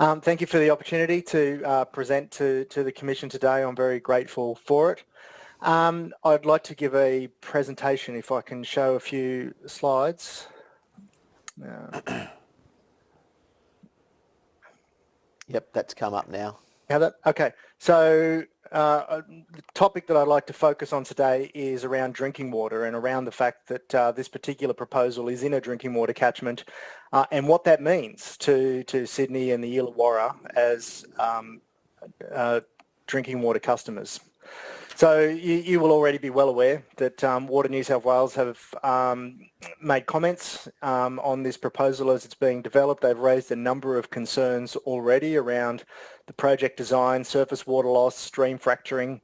Thank you for the opportunity to present to the Commission today. I'm very grateful for it. I'd like to give a presentation, if I can show a few slides. Yep, that's come up now. Have that? Okay. So the topic that I'd like to focus on today is around drinking water and around the fact that this particular proposal is in a drinking water catchment and what that means to Sydney and the Illawarra as drinking water customers. So you will already be well aware that Water New South Wales have made comments on this proposal as it's being developed. They've raised a number of concerns already around the project design, surface water loss, stream fracturing,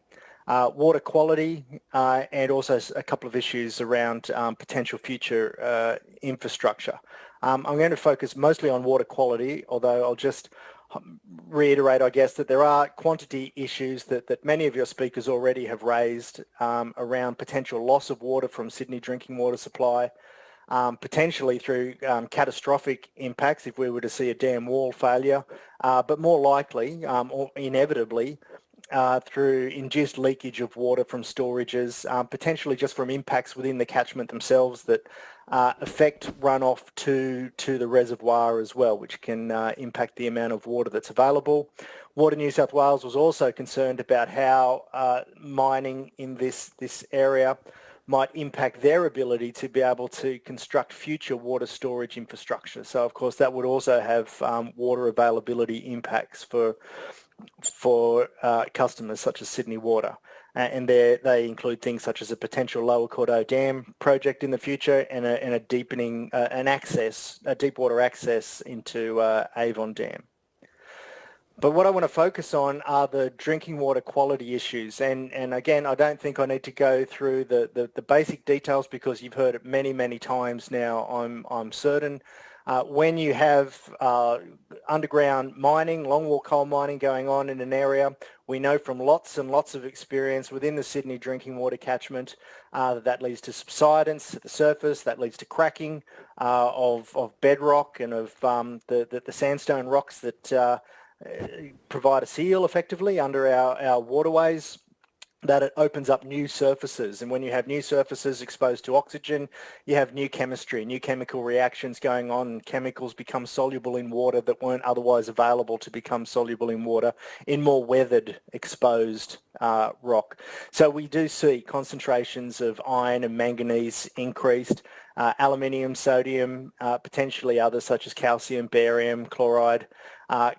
water quality, and also a couple of issues around potential future infrastructure. I'm going to focus mostly on water quality, although I'll just reiterate, I guess, that there are quantity issues that many of your speakers already have raised around potential loss of water from Sydney drinking water supply, potentially through catastrophic impacts if we were to see a dam wall failure, but more likely or inevitably through induced leakage of water from storages, potentially just from impacts within the catchment themselves that affect runoff to the reservoir as well, which can impact the amount of water that's available. Water New South Wales was also concerned about how mining in this area might impact their ability to be able to construct future water storage infrastructure. So, of course, that would also have water availability impacts for customers such as Sydney Water. And they include things such as a potential Lower Cordeaux Dam project in the future and a deepening, a deep water access into Avon Dam. But what I want to focus on are the drinking water quality issues. And again, I don't think I need to go through the basic details because you've heard it many, many times now, I'm certain. When you have underground mining, longwall coal mining going on in an area, we know from lots and lots of experience within the Sydney drinking water catchment that leads to subsidence at the surface, that leads to cracking of bedrock and of the sandstone rocks that provide a seal effectively under our waterways, that it opens up new surfaces. And when you have new surfaces exposed to oxygen, you have new chemistry, new chemical reactions going on, and chemicals become soluble in water that weren't otherwise available to become soluble in water in more weathered, exposed rock. So we do see concentrations of iron and manganese increased, aluminium, sodium, potentially others such as calcium, barium, chloride.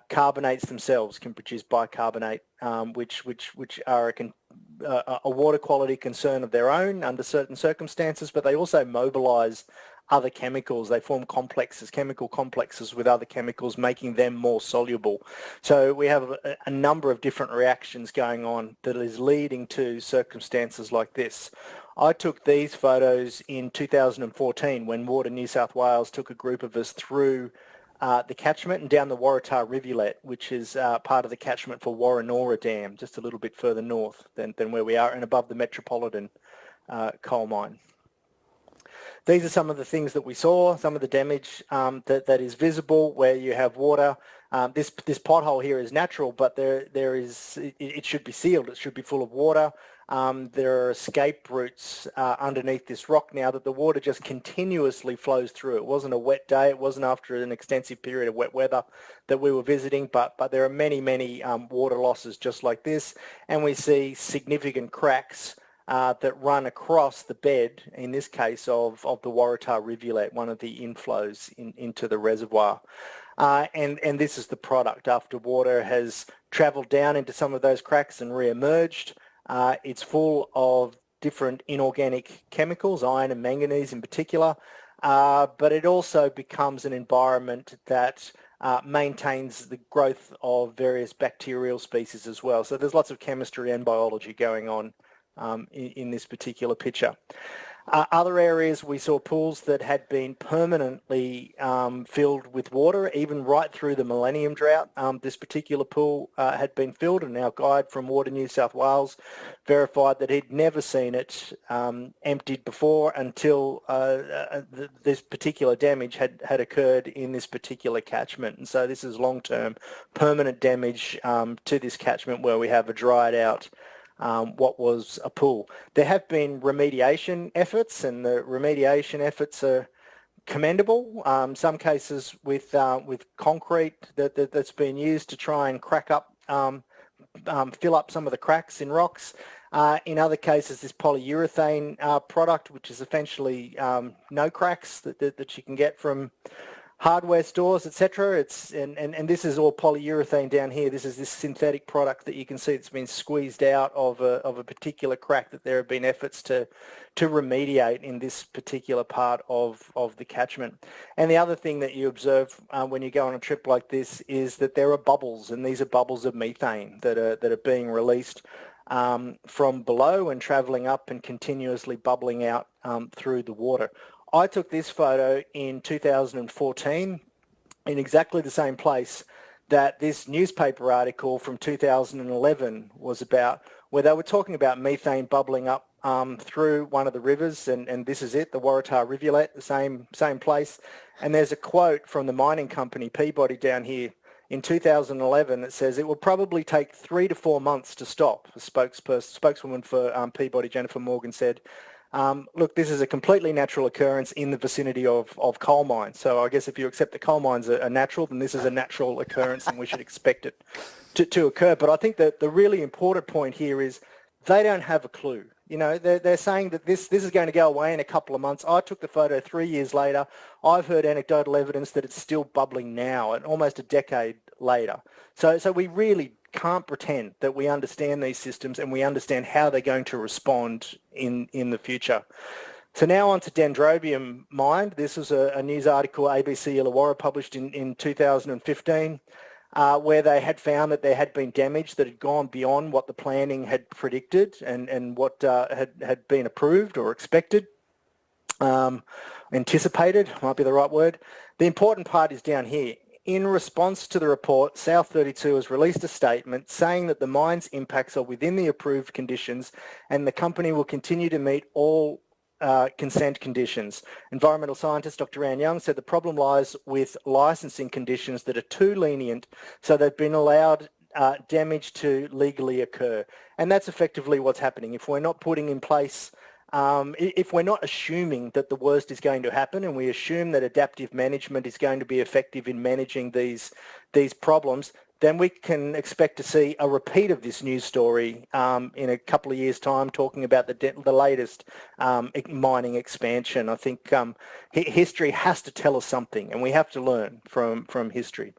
Carbonates themselves can produce bicarbonate, which are a water quality concern of their own under certain circumstances, but they also mobilize other chemicals. They form complexes, chemical complexes with other chemicals, making them more soluble. So we have a number of different reactions going on that is leading to circumstances like this. I took these photos in 2014 when Water New South Wales took a group of us through the catchment and down the Waratah rivulet, which is part of the catchment for Warrenora Dam, just a little bit further north than where we are and above the Metropolitan coal mine. These are some of the things that we saw, some of the damage that is visible where you have water. This pothole here is natural, but it should be sealed. It should be full of water. There are escape routes underneath this rock now that the water just continuously flows through. It wasn't a wet day. It wasn't after an extensive period of wet weather that we were visiting, but there are many water losses just like this, and we see significant cracks that run across the bed, in this case of the Waratah rivulet, one of the inflows into the reservoir. And this is the product after water has travelled down into some of those cracks and re-emerged. It's full of different inorganic chemicals, iron and manganese in particular, but it also becomes an environment that maintains the growth of various bacterial species as well. So there's lots of chemistry and biology going on in this particular picture. Other areas we saw pools that had been permanently filled with water, even right through the millennium drought. This particular pool had been filled, and our guide from Water New South Wales verified that he'd never seen it emptied before until this particular damage had occurred in this particular catchment. And so this is long-term permanent damage to this catchment where we have a dried out what was a pool. There have been remediation efforts, and the remediation efforts are commendable. Some cases with concrete that's been used to try and crack up, fill up some of the cracks in rocks. In other cases, this polyurethane product, which is essentially no cracks that you can get from hardware stores, etc. And this is all polyurethane down here. This is this synthetic product that you can see that's been squeezed out of a particular crack that there have been efforts to remediate in this particular part of the catchment. And the other thing that you observe when you go on a trip like this is that there are bubbles, and these are bubbles of methane that are being released from below and travelling up and continuously bubbling out through the water. I took this photo in 2014 in exactly the same place that this newspaper article from 2011 was about, where they were talking about methane bubbling up through one of the rivers, and this is it, the Waratah rivulet, the same place. And there's a quote from the mining company Peabody down here in 2011 that says it will probably take 3 to 4 months to stop. The spokeswoman for Peabody, Jennifer Morgan, said, look, this is a completely natural occurrence in the vicinity of coal mines. So I guess if you accept that coal mines are natural, then this is a natural occurrence and we should expect it to occur. But I think that the really important point here is they don't have a clue. You know, they're saying that this is going to go away in a couple of months. I took the photo 3 years later. I've heard anecdotal evidence that it's still bubbling now, and almost a decade later. So we really can't pretend that we understand these systems and we understand how they're going to respond in the future. So now on to Dendrobium mine. This was a news article ABC Illawarra published in 2015, where they had found that there had been damage that had gone beyond what the planning had predicted and what had been approved or expected. Anticipated might be the right word. The important part is down here. In response to the report, South 32 has released a statement saying that the mine's impacts are within the approved conditions and the company will continue to meet all consent conditions. Environmental scientist Dr. Anne Young said the problem lies with licensing conditions that are too lenient, so they've been allowed damage to legally occur. And that's effectively what's happening. If we're not putting in place if we're not assuming that the worst is going to happen and we assume that adaptive management is going to be effective in managing these problems, then we can expect to see a repeat of this news story in a couple of years' time, talking about the latest mining expansion. I think history has to tell us something, and we have to learn from history.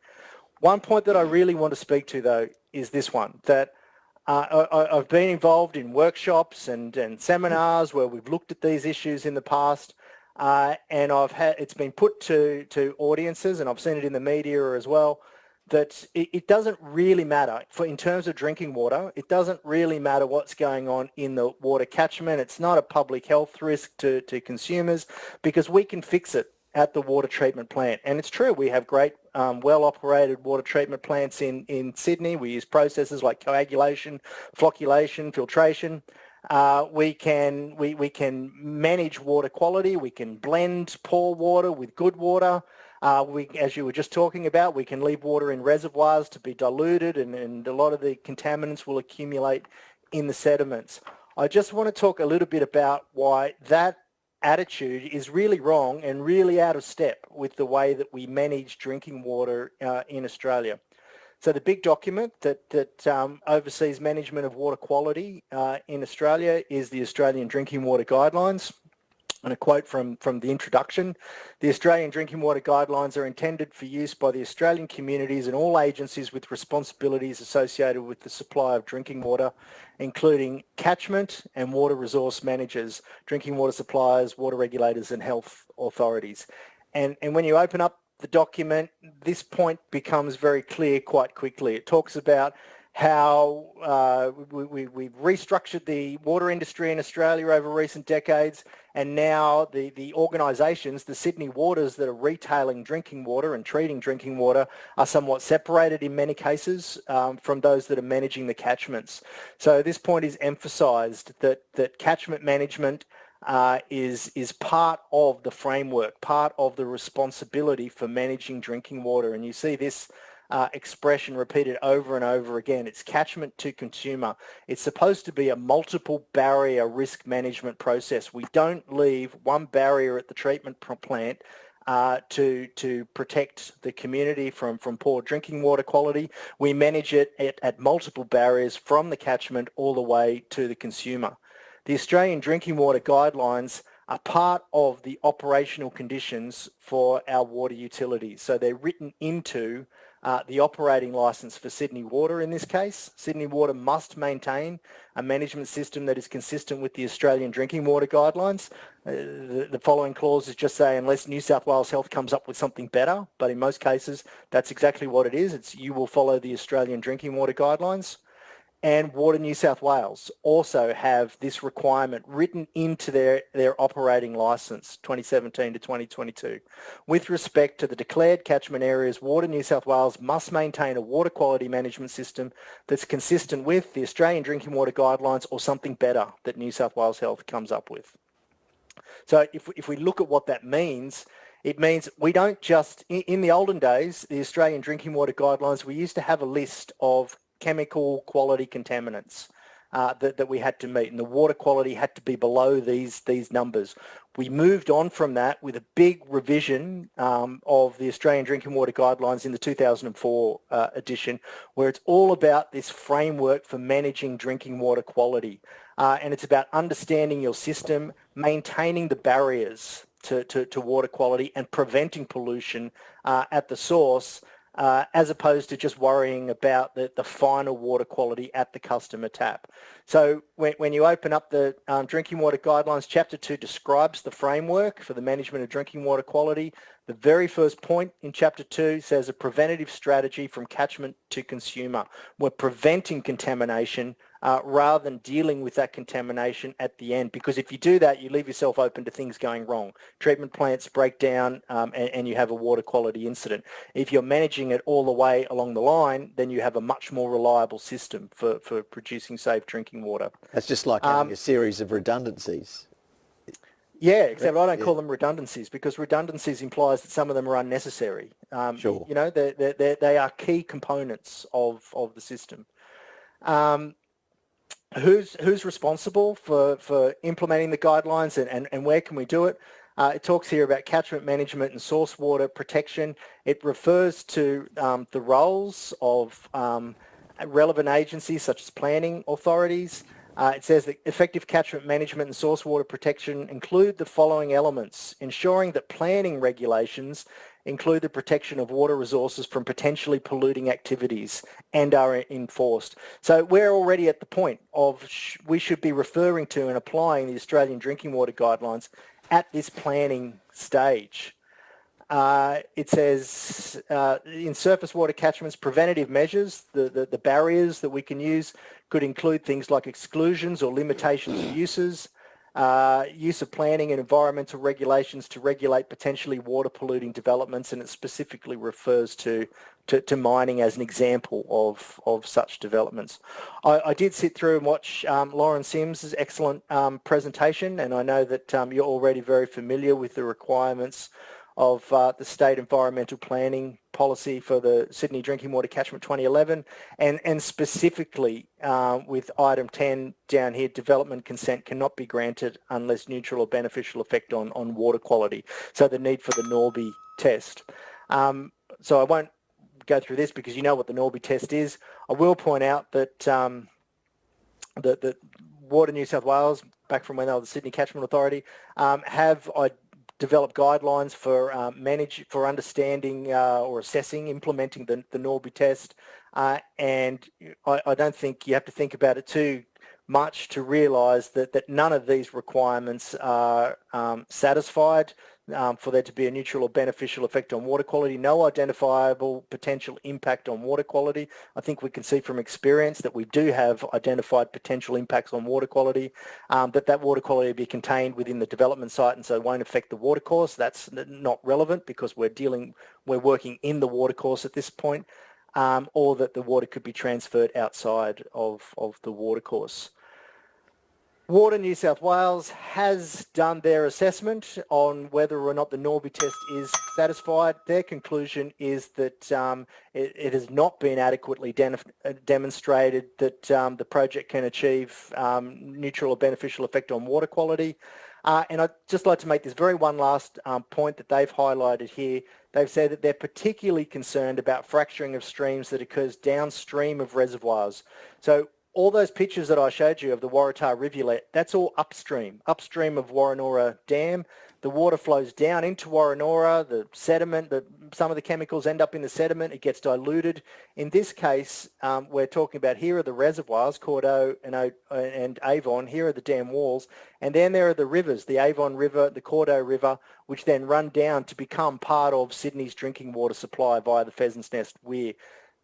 One point that I really want to speak to, though, is this one, that I've been involved in workshops and seminars where we've looked at these issues in the past, and it's been put to audiences, and I've seen it in the media as well, that it doesn't really matter in terms of drinking water. It doesn't really matter what's going on in the water catchment. It's not a public health risk to consumers because we can fix it at the water treatment plant. And it's true, we have great well-operated water treatment plants in Sydney. We use processes like coagulation, flocculation, filtration. We can manage water quality. We can blend poor water with good water. As you were just talking about, we can leave water in reservoirs to be diluted, and a lot of the contaminants will accumulate in the sediments. I just want to talk a little bit about why that attitude is really wrong and really out of step with the way that we manage drinking water in Australia. So the big document that oversees management of water quality in Australia is the Australian Drinking Water Guidelines. And a quote from the introduction: the Australian Drinking Water Guidelines are intended for use by the Australian communities and all agencies with responsibilities associated with the supply of drinking water, including catchment and water resource managers, drinking water suppliers, water regulators and health authorities. And when you open up the document, this point becomes very clear quite quickly. It talks about how we've restructured the water industry in Australia over recent decades, and now the organisations, the Sydney Waters that are retailing drinking water and treating drinking water, are somewhat separated in many cases from those that are managing the catchments. So this point is emphasised that catchment management is part of the framework, part of the responsibility for managing drinking water. And you see this expression repeated over and over again. It's catchment to consumer. It's supposed to be a multiple barrier risk management process. We don't leave one barrier at the treatment plant to protect the community from poor drinking water quality. We manage it at multiple barriers from the catchment all the way to the consumer. The Australian Drinking Water Guidelines are part of the operational conditions for our water utilities. So they're written into the operating licence for Sydney Water in this case. Sydney Water must maintain a management system that is consistent with the Australian Drinking Water Guidelines. The following clause is just saying unless New South Wales Health comes up with something better, but in most cases that's exactly what it is. It's you will follow the Australian Drinking Water Guidelines. And Water New South Wales also have this requirement written into their operating licence 2017 to 2022. With respect to the declared catchment areas, Water New South Wales must maintain a water quality management system that's consistent with the Australian Drinking Water Guidelines or something better that New South Wales Health comes up with. So if we look at what that means, it means we don't just, in the olden days, the Australian Drinking Water Guidelines, we used to have a list of chemical quality contaminants that we had to meet, and the water quality had to be below these numbers. We moved on from that with a big revision of the Australian Drinking Water Guidelines in the 2004 edition, where it's all about this framework for managing drinking water quality. And it's about understanding your system, maintaining the barriers to water quality and preventing pollution at the source, as opposed to just worrying about the final water quality at the customer tap. So when you open up the Drinking Water Guidelines, Chapter 2 describes the framework for the management of drinking water quality. The very first point in Chapter 2 says a preventative strategy from catchment to consumer. We're preventing contamination rather than dealing with that contamination at the end, because if you do that, you leave yourself open to things going wrong. Treatment plants break down and you have a water quality incident. If you're managing it all the way along the line, then you have a much more reliable system for producing safe drinking water. That's just like having a series of redundancies. Yeah, except I don't call them redundancies, because redundancies implies that some of them are unnecessary. Sure. You know, they are key components of the system. Who's responsible for implementing the guidelines and where can we do it? It talks here about catchment management and source water protection. It refers to the roles of relevant agencies such as planning authorities. It says that effective catchment management and source water protection include the following elements: ensuring that planning regulations include the protection of water resources from potentially polluting activities and are enforced. So we're already at the point of we should be referring to and applying the Australian Drinking Water Guidelines at this planning stage. It says in surface water catchments, preventative measures, the barriers that we can use could include things like exclusions or limitations of uses, use of planning and environmental regulations to regulate potentially water polluting developments, and it specifically refers to mining as an example of such developments. I did sit through and watch Lauren Sims' excellent presentation, and I know that you're already very familiar with the requirements of the state environmental planning policy for the Sydney Drinking Water Catchment 2011, and specifically with item 10 down here, development consent cannot be granted unless neutral or beneficial effect on water quality. So the need for the Norby test. So I won't go through this because you know what the Norby test is. I will point out that that Water New South Wales, back from when they were the Sydney Catchment Authority, have developed guidelines for for understanding or assessing, implementing the Norby test, and I don't think you have to think about it too much to realise that none of these requirements are satisfied for there to be a neutral or beneficial effect on water quality. No identifiable potential impact on water quality. I think we can see from experience that we do have identified potential impacts on water quality, that water quality be contained within the development site and so it won't affect the water course. That's not relevant because we're working in the water course at this point, or that the water could be transferred outside of the water course. Water New South Wales has done their assessment on whether or not the Norby test is satisfied. Their conclusion is that it has not been adequately demonstrated that the project can achieve neutral or beneficial effect on water quality. And I'd just like to make this one last point that they've highlighted here. They've said that they're particularly concerned about fracturing of streams that occurs downstream of reservoirs. So all those pictures that I showed you of the Waratah rivulet, that's all upstream of Woronora Dam. The water flows down into Woronora, the sediment, some of the chemicals end up in the sediment, it gets diluted. In this case, we're talking about here are the reservoirs, Cordeaux and Avon, here are the dam walls, and then there are the rivers, the Avon River, the Cordeaux River, which then run down to become part of Sydney's drinking water supply via the Pheasant's Nest Weir.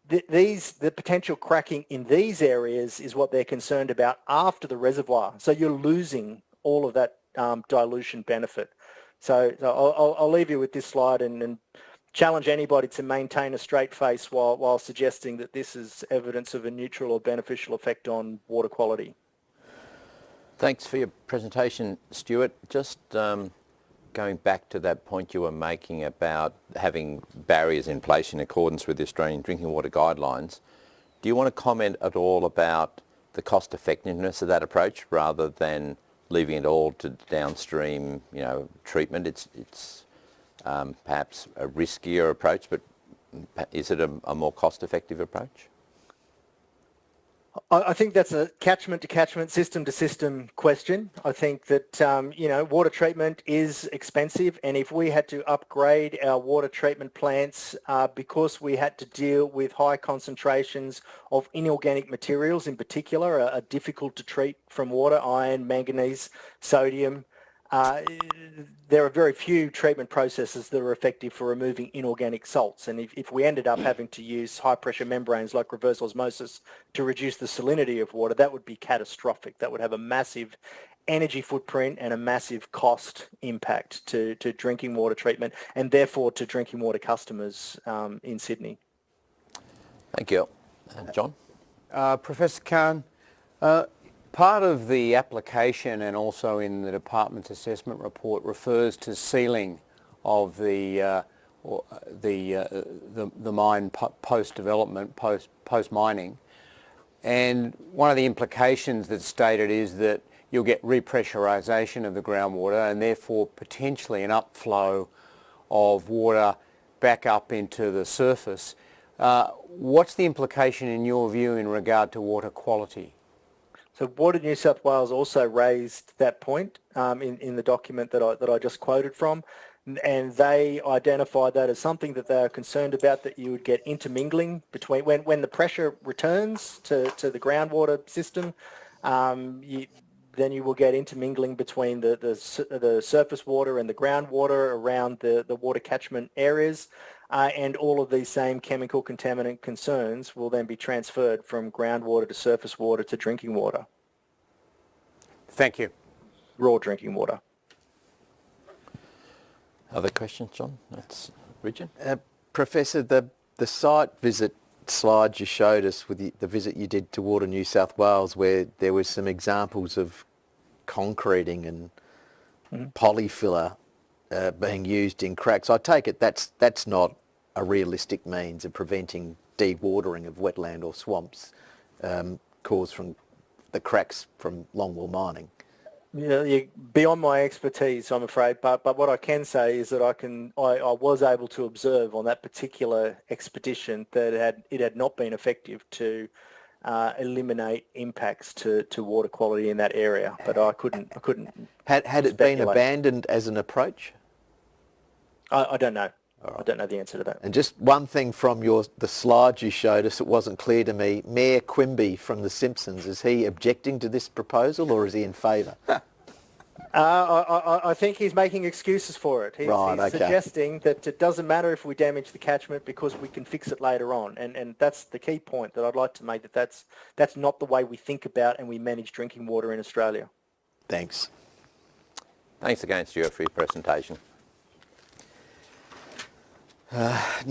The potential cracking in these areas is what they're concerned about after the reservoir. So you're losing all of that dilution benefit. So I'll leave you with this slide and challenge anybody to maintain a straight face while suggesting that this is evidence of a neutral or beneficial effect on water quality. Thanks for your presentation, Stuart. Just going back to that point you were making about having barriers in place in accordance with the Australian Drinking Water Guidelines, do you want to comment at all about the cost effectiveness of that approach rather than leaving it all to downstream, treatment? It's perhaps a riskier approach, but is it a more cost-effective approach? I think that's a catchment-to-catchment, system-to-system question. I think that, water treatment is expensive, and if we had to upgrade our water treatment plants because we had to deal with high concentrations of inorganic materials in particular, are difficult to treat from water, iron, manganese, sodium, there are very few treatment processes that are effective for removing inorganic salts. And if we ended up having to use high-pressure membranes like reverse osmosis to reduce the salinity of water, that would be catastrophic. That would have a massive energy footprint and a massive cost impact to drinking water treatment and therefore to drinking water customers in Sydney. Thank you. John? Professor Khan, part of the application and also in the department's assessment report refers to sealing of the mine post-development, post-mining. And one of the implications that's stated is that you'll get repressurisation of the groundwater and therefore potentially an upflow of water back up into the surface. What's the implication in your view in regard to water quality? So Water New South Wales also raised that point in the document that I just quoted from, and they identified that as something that they are concerned about, that you would get intermingling between when the pressure returns to the groundwater system, then you will get intermingling between the surface water and the groundwater around the water catchment areas. And all of these same chemical contaminant concerns will then be transferred from groundwater to surface water to drinking water. Thank you. Raw drinking water. Other questions, John? That's Richard. Professor, the site visit slides you showed us with the visit you did to Water New South Wales, where there was some examples of concreting and polyfiller being used in cracks. I take it that's not a realistic means of preventing dewatering of wetland or swamps caused from the cracks from longwall mining. Yeah, beyond my expertise, I'm afraid. But what I can say is that I was able to observe on that particular expedition that it had not been effective to eliminate impacts to water quality in that area. But I couldn't. Had it been abandoned as an approach? I don't know. Right. I don't know the answer to that. And just one thing from the slides you showed us, it wasn't clear to me. Mayor Quimby from The Simpsons, is he objecting to this proposal or is he in favour? I think he's making excuses for it. He's suggesting that it doesn't matter if we damage the catchment because we can fix it later on. And that's the key point that I'd like to make, that's not the way we think about and we manage drinking water in Australia. Thanks. Thanks again, Stuart, for your presentation.